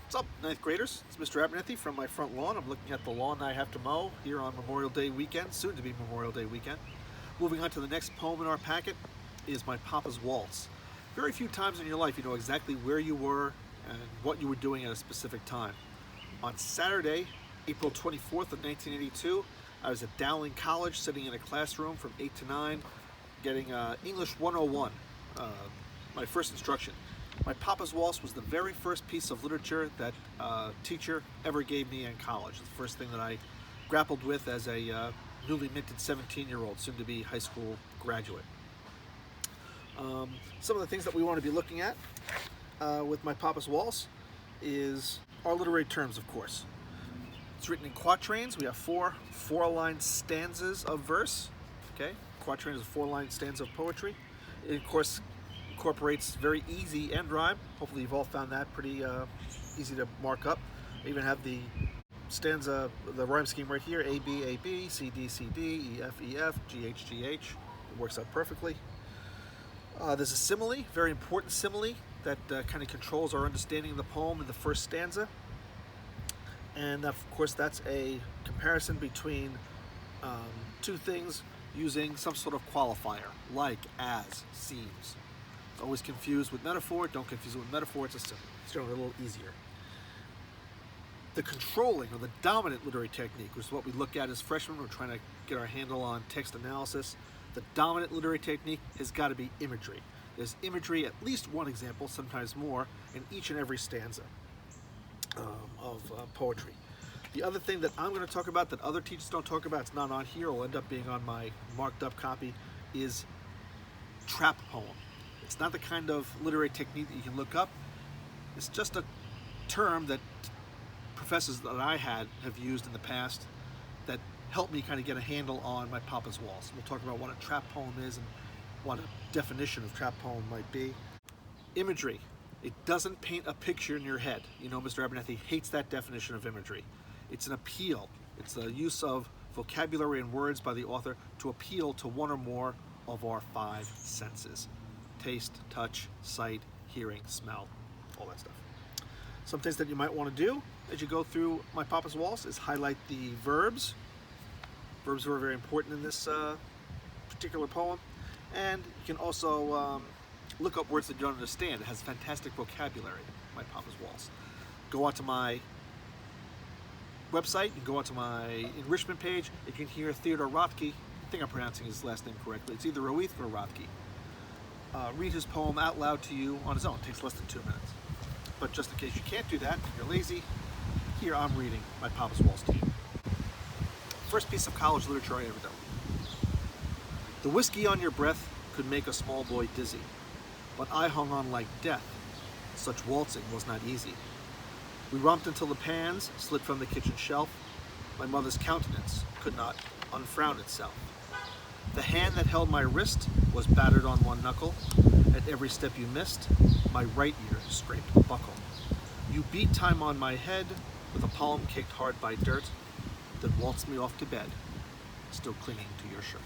What's up, ninth graders? It's Mr. Abernethy from my front lawn. I'm looking at the lawn I have to mow here on Memorial Day weekend, soon to be Memorial Day weekend. Moving on to the next poem in our packet is My Papa's Waltz. Very few times in your life you know exactly where you were and what you were doing at a specific time. On Saturday, April 24th of 1982, I was at Dowling College sitting in a classroom from 8 to 9 getting English 101, my first instruction. My Papa's Waltz was the very first piece of literature that a teacher ever gave me in college. The first thing that I grappled with as a newly minted 17-year-old, soon-to-be high school graduate. Some of the things that we want to be looking at with My Papa's Waltz is our literary terms, of course. It's written in quatrains. We have four-line stanzas of verse. Okay, quatrain is a four-line stanza of poetry. It, of course, incorporates very easy end rhyme. Hopefully you've all found that pretty easy to mark up. I even have the stanza, the rhyme scheme right here: A, B, C, D, E, F, G, H. It works out perfectly. There's a simile, very important simile, that kind of controls our understanding of the poem in the first stanza. And of course that's a comparison between two things using some sort of qualifier, like, as, seems. Always confused with metaphor. Don't confuse it with metaphor. It's a simile. It's generally a little easier. The controlling or the dominant literary technique, which is what we look at as freshmen. We're trying to get our handle on text analysis. The dominant literary technique has got to be imagery. There's imagery, at least one example, sometimes more, in each and every stanza of poetry. The other thing that I'm going to talk about that other teachers don't talk about, it's not on here, will end up being on my marked up copy, is trap poem. It's not the kind of literary technique that you can look up. It's just a term that professors that I have used in the past that helped me kind of get a handle on My Papa's Waltz. We'll talk about what a trap poem is and what a definition of trap poem might be. Imagery. It doesn't paint a picture in your head. You know, Mr. Abernethy hates that definition of imagery. It's an appeal. It's the use of vocabulary and words by the author to appeal to one or more of our five senses: taste, touch, sight, hearing, smell, all that stuff. Some things that you might want to do as you go through My Papa's Waltz is highlight the verbs. Verbs are very important in this particular poem. And you can also look up words that you don't understand. It has fantastic vocabulary, My Papa's Waltz. Go onto my website, you can go onto my enrichment page. You can hear Theodore Roethke. I think I'm pronouncing his last name correctly. It's either Roethke or Roethke. Read his poem out loud to you on his own. It takes less than 2 minutes. But just in case you can't do that, if you're lazy, here I'm reading My Papa's Waltz to you. First piece of college literature I ever done. The whiskey on your breath could make a small boy dizzy, but I hung on like death. Such waltzing was not easy. We romped until the pans slid from the kitchen shelf. My mother's countenance could not unfrown itself. The hand that held my wrist was battered on one knuckle. At every step you missed, my right ear scraped a buckle. You beat time on my head with a palm kicked hard by dirt, then waltzed me off to bed, still clinging to your shirt.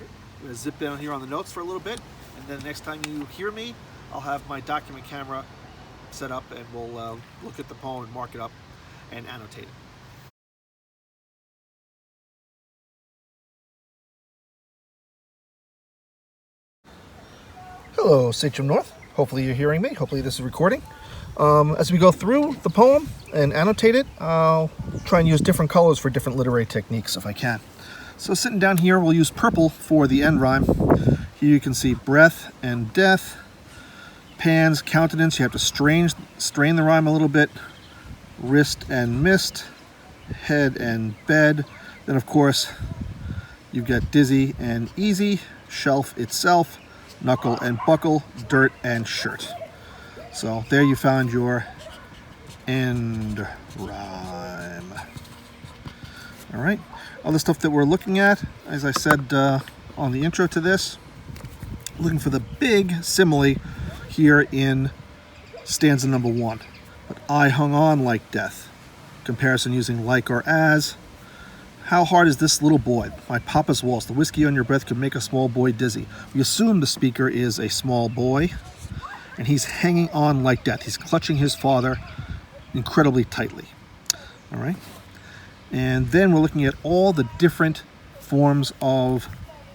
I'm going to zip down here on the notes for a little bit, and then next time you hear me, I'll have my document camera set up and we'll look at the poem and mark it up and annotate it. Hello, Sachem North. Hopefully you're hearing me. Hopefully this is recording. As we go through the poem and annotate it, I'll try and use different colors for different literary techniques if I can. So sitting down here, we'll use purple for the end rhyme. Here you can see breath and death, pans, countenance. You have to strain the rhyme a little bit. Wrist and mist, head and bed. Then of course, you've got dizzy and easy, shelf itself, knuckle and buckle, dirt and shirt. So there you found your end rhyme. All right, other stuff that we're looking at, as I said on the intro to this, looking for the big simile here in stanza number 1. But I hung on like death. Comparison using like or as. How hard is this little boy? My Papa's Waltz. The whiskey on your breath could make a small boy dizzy. We assume the speaker is a small boy, and he's hanging on like death. He's clutching his father incredibly tightly. All right. And then we're looking at all the different forms of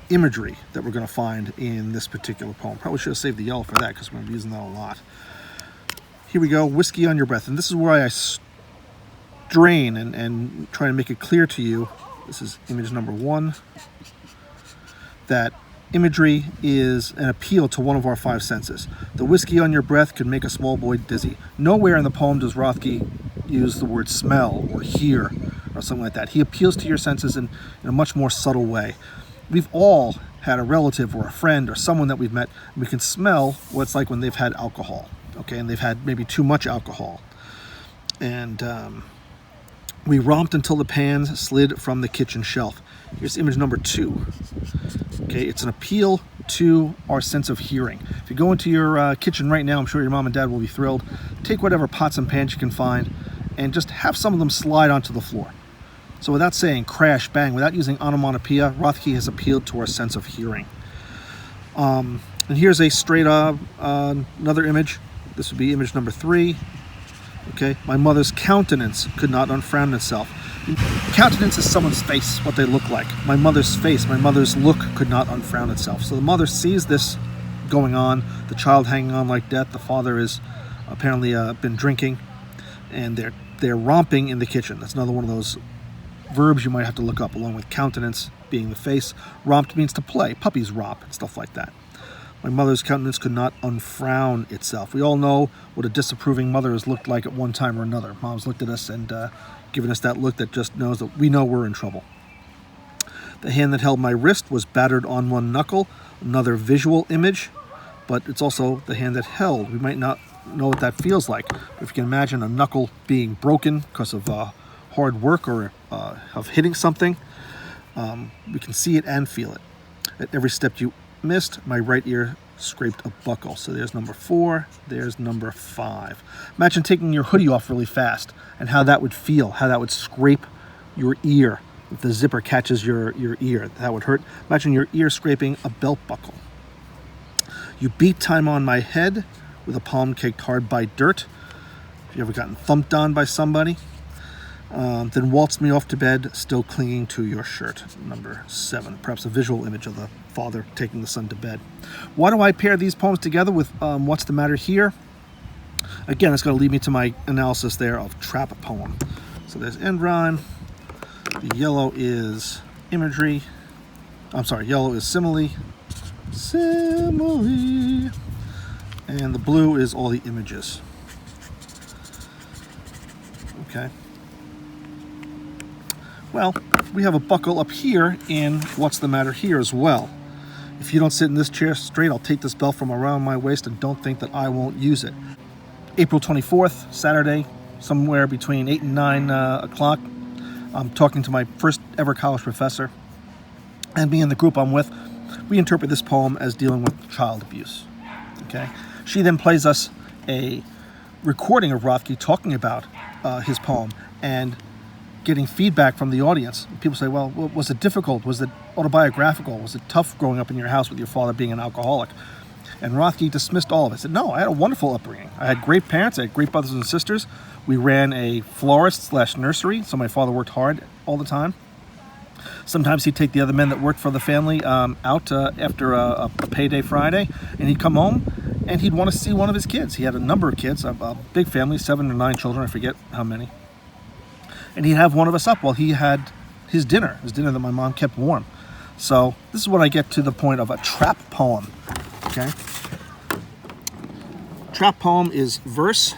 imagery that we're going to find in this particular poem. Probably should have saved the yellow for that because we're going to be using that a lot. Here we go, whiskey on your breath. And this is where I strain and try to make it clear to you. This is image number 1. That imagery is an appeal to one of our 5 senses. The whiskey on your breath could make a small boy dizzy. Nowhere in the poem does Roethke use the word smell or hear or something like that. He appeals to your senses in a much more subtle way. We've all had a relative or a friend or someone that we've met, and we can smell what it's like when they've had alcohol, okay, and they've had maybe too much alcohol. And we romped until the pans slid from the kitchen shelf. Here's image number 2. Okay, it's an appeal to our sense of hearing. If you go into your kitchen right now, I'm sure your mom and dad will be thrilled. Take whatever pots and pans you can find and just have some of them slide onto the floor. So without saying crash, bang, without using onomatopoeia, Roethke has appealed to our sense of hearing. And here's a straight another image. This would be image number 3. Okay, my mother's countenance could not unfrown itself. Countenance is someone's face, what they look like. My mother's face, my mother's look could not unfrown itself. So the mother sees this going on, the child hanging on like death. The father is apparently been drinking, and they're romping in the kitchen. That's another one of those verbs you might have to look up, along with countenance being the face. Romped means to play. Puppies romp and stuff like that. My mother's countenance could not unfrown itself. We all know what a disapproving mother has looked like at one time or another. Mom's looked at us and given us that look that just knows that we know we're in trouble. The hand that held my wrist was battered on one knuckle, another visual image, but it's also the hand that held. We might not know what that feels like, but if you can imagine a knuckle being broken because of hard work or of hitting something, we can see it and feel it. At every step you missed, my right ear scraped a buckle. So there's number 4, there's number 5. Imagine taking your hoodie off really fast and how that would feel, how that would scrape your ear. If the zipper catches your ear, that would hurt. Imagine your ear scraping a belt buckle. You beat time on my head with a palm caked hard by dirt. Have you ever gotten thumped on by somebody? Then waltzed me off to bed, still clinging to your shirt. Number 7, perhaps a visual image of the father taking the son to bed. Why do I pair these poems together with What's the Matter Here? Again, it's going to lead me to my analysis there of trap poem. So there's end rhyme. The yellow is imagery. I'm sorry, yellow is simile. Simile. And the blue is all the images. Okay. Well, we have a buckle up here in What's the Matter Here as well. If you don't sit in this chair straight, I'll take this belt from around my waist and don't think that I won't use it. April 24th, Saturday, somewhere between 8 and 9 o'clock, I'm talking to my first ever college professor, and me and the group I'm with, we interpret this poem as dealing with child abuse. Okay. She then plays us a recording of Roethke talking about his poem and getting feedback from the audience. People say, well, was it difficult? Was it autobiographical? Was it tough growing up in your house with your father being an alcoholic? And Roethke dismissed all of it. He said, no, I had a wonderful upbringing. I had great parents. I had great brothers and sisters. We ran a florist/nursery, so my father worked hard all the time. Sometimes he'd take the other men that worked for the family out after a payday Friday, and he'd come home and he'd want to see one of his kids. He had a number of kids, a big family, 7 or 9 children, I forget how many. And he'd have one of us up while he had his dinner that my mom kept warm. So this is when I get to the point of a trap poem. Okay. Trap poem is verse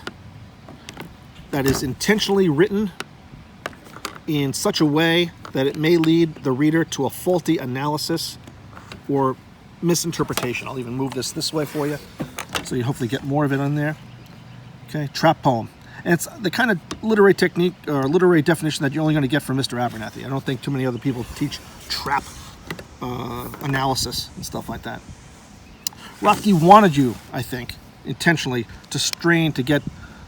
that is intentionally written in such a way that it may lead the reader to a faulty analysis or misinterpretation. I'll even move this way for you so you hopefully get more of it on there. Okay, trap poem. And it's the kind of literary technique or literary definition that you're only going to get from Mr. Abernathy. I don't think too many other people teach trap analysis and stuff like that. Roethke wanted you, I think, intentionally to strain to get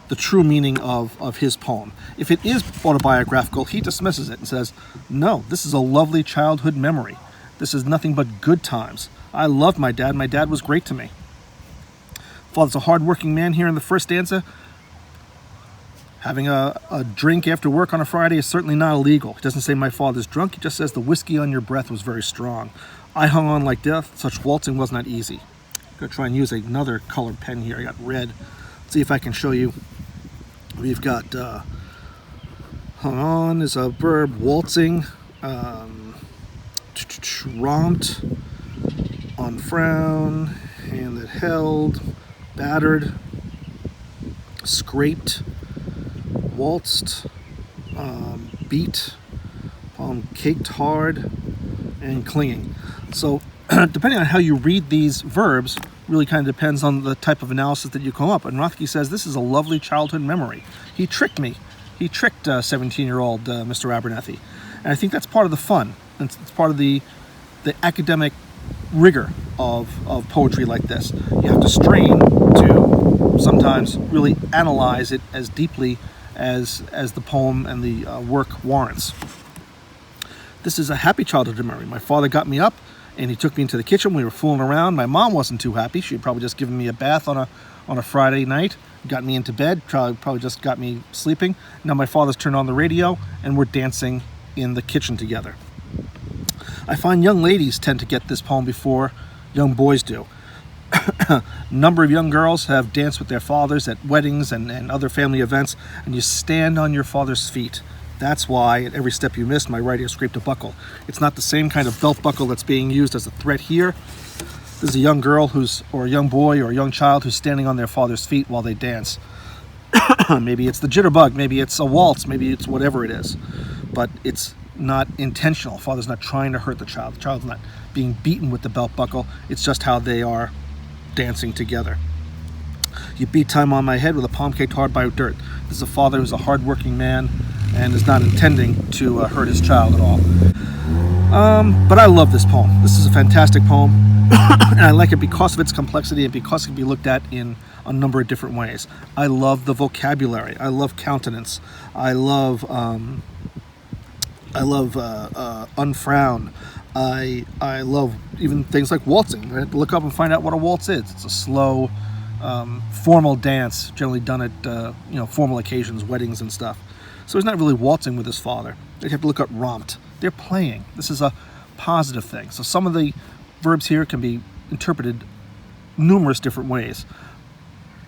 the true meaning of his poem. If it is autobiographical, he dismisses it and says, no, this is a lovely childhood memory. This is nothing but good times. I loved my dad. My dad was great to me. Father's a hard-working man here in the first stanza. Having a drink after work on a Friday is certainly not illegal. He doesn't say my father's drunk, he just says the whiskey on your breath was very strong. I hung on like death, such waltzing was not easy. I'm going to try and use another colored pen here. I got red. Let's see if I can show you. We've got hung on is a verb, waltzing, romped, on frown, hand that held, battered, scraped, waltzed, beat, palm caked hard, and clinging. So depending on how you read these verbs really kind of depends on the type of analysis that you come up. And Roethke says this is a lovely childhood memory. He tricked me. He tricked 17-year-old Mr. Abernethy. And I think that's part of the fun. It's part of the academic rigor of poetry like this. You have to strain to sometimes really analyze it as deeply as the poem and the work warrants. This is a happy childhood memory. My father got me up and he took me into the kitchen. We were fooling around. My mom wasn't too happy. She had probably just given me a bath on a Friday night, got me into bed, probably just got me sleeping. Now my father's turned on the radio and we're dancing in the kitchen together. I find young ladies tend to get this poem before young boys do. A number of young girls have danced with their fathers at weddings and other family events, and you stand on your father's feet. That's why at every step you missed, my right ear scraped a buckle. It's not the same kind of belt buckle that's being used as a threat here. This is a young girl or a young boy or a young child who's standing on their father's feet while they dance. Maybe it's the jitterbug, maybe it's a waltz, maybe it's whatever it is. But it's not intentional. Father's not trying to hurt the child. The child's not being beaten with the belt buckle. It's just how they are dancing together. You beat time on my head with a palm caked hard by dirt. This is a father who's a hard-working man and is not intending to hurt his child at all. But I love this poem. This is a fantastic poem, and I like it because of its complexity and because it can be looked at in a number of different ways. I love the vocabulary. I love countenance. I love unfrown. I love even things like waltzing. I had to look up and find out what a waltz is. It's a slow, formal dance, generally done at formal occasions, weddings and stuff. So he's not really waltzing with his father. They'd have to look up romped. They're playing. This is a positive thing. So some of the verbs here can be interpreted numerous different ways.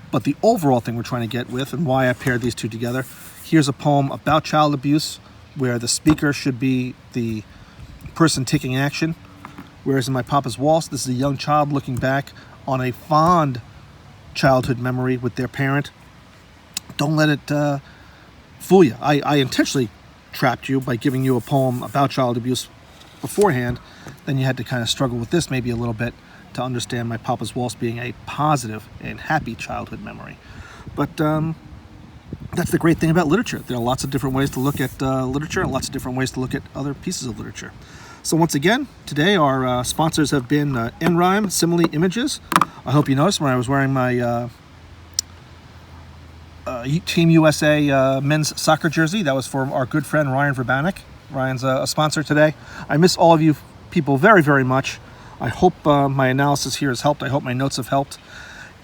But the overall thing we're trying to get with, and why I paired these two together, here's a poem about child abuse where the speaker should be the person taking action, whereas in My Papa's Waltz, this is a young child looking back on a fond childhood memory with their parent. Don't let it fool you. I intentionally trapped you by giving you a poem about child abuse beforehand. Then you had to kind of struggle with this maybe a little bit to understand My Papa's Waltz being a positive and happy childhood memory. But that's the great thing about literature. There are lots of different ways to look at literature and lots of different ways to look at other pieces of literature. So once again, today our sponsors have been NRhyme, Simile Images. I hope you noticed when I was wearing my Team USA men's soccer jersey. That was for our good friend Ryan Verbanek. Ryan's a sponsor today. I miss all of you people very, very much. I hope my analysis here has helped. I hope my notes have helped.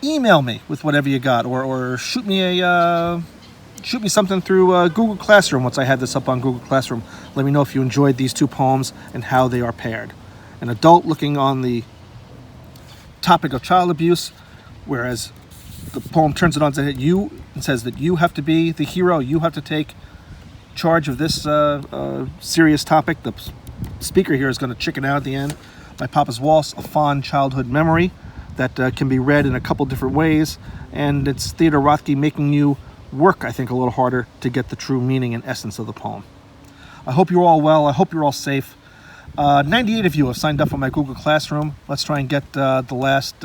Email me with whatever you got, or shoot me something through Google Classroom once I had this up on Google Classroom. Let me know if you enjoyed these two poems and how they are paired. An adult looking on the topic of child abuse, whereas the poem turns it on its head and says that you have to be the hero, you have to take charge of this serious topic. The speaker here is going to chicken out at the end. My Papa's Waltz, a fond childhood memory that can be read in a couple different ways, and it's Theodore Roethke making you work, I think, a little harder to get the true meaning and essence of the poem. I hope you're all well. I hope you're all safe. 98 of you have signed up for my Google Classroom. Let's try and get the last,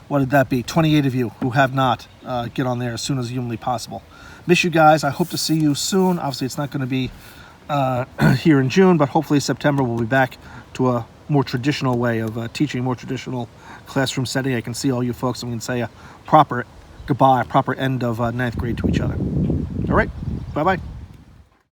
what did that be? 28 of you who have not get on there as soon as humanly possible. Miss you guys. I hope to see you soon. Obviously, it's not going to be here in June, but hopefully September we'll be back to a more traditional way of teaching, more traditional classroom setting. I can see all you folks and we can say a proper goodbye, proper end of ninth grade to each other. All right, bye-bye.